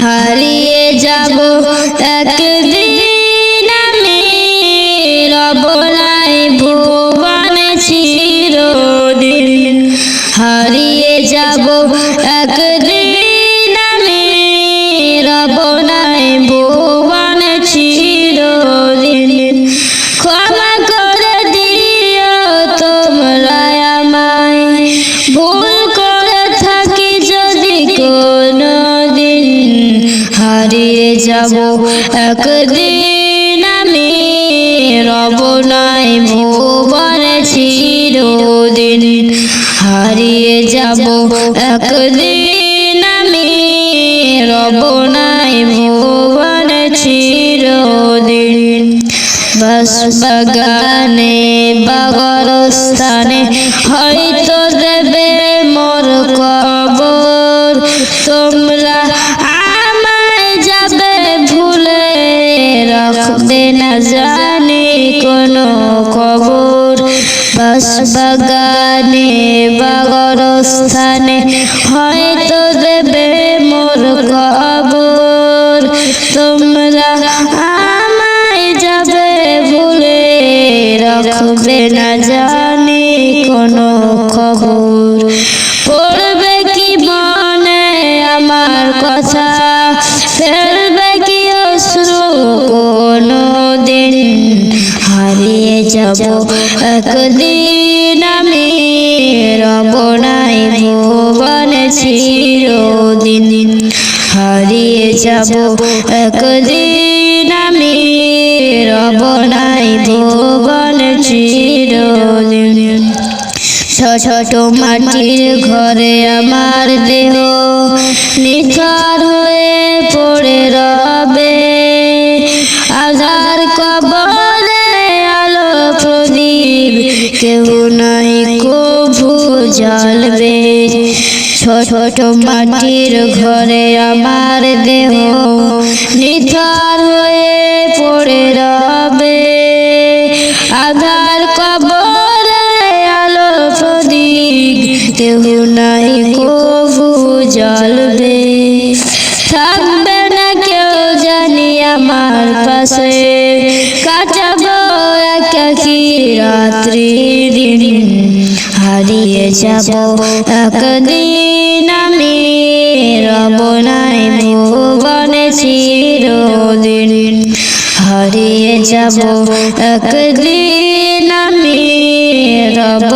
হারিয়ে যাব একদিন আমি, রব নাই ভুবনে চিরদিন। হারিয়ে যাব একদিন আমি, রব নাই ভুবনে চিরদিন। ক্ষমা করে দিও তোমরা আমায়, ভুল করে থাকি যদি কোনদিন। হারিয়ে যাব একদিন আমি, রব নাই ভুবনে চিরদিন। হারিয়ে যাব একদিন আমি, রব নাই ভুবনে চিরদিন। বাগানে বা গোরস্থানে হয়তো দেবে মোর কবর, তোমরা আমায় যাবে ভুলে, রাখবে না জানি কোনো খবর। বাগানে বা গোরস্থানে হয়তো দেবে মোর কবর, তোমরা আমায় যাবে ভুলে, রাখবে না জানি কোনো খবর। পড়বে কি মনে আমার কথা, ফেলবে কি অশ্রু কোনদিন। হারিয়ে যাব একদিন আমি, রব নাই ভুবনে চিরদিন। হারিয়ে যাব একদিন আমি, রব নাই ভুবনে চিরদিন। ছোট মাটির ঘরে আমার দেহ নিথর হয়ে পড়ে রবে, আধার কবরে আলো প্রদীপ কেউ নাই কভু জ্বালবে। ছোট মাটির ঘরে আমার দেহ নিথর হয়ে পড়ে রবে, আধার কবরে আলো প্রদীপ কেউ নাই কভু জ্বালবে। থাকবে না কেউ জানি আমার পাশে, কাটাবো একাকী রাত্রি দিন। হারিয়ে যাব একদিন আমি, রব নাই ভুবনে চিরদিন। হারিয়ে যাব একদিন আমি, রব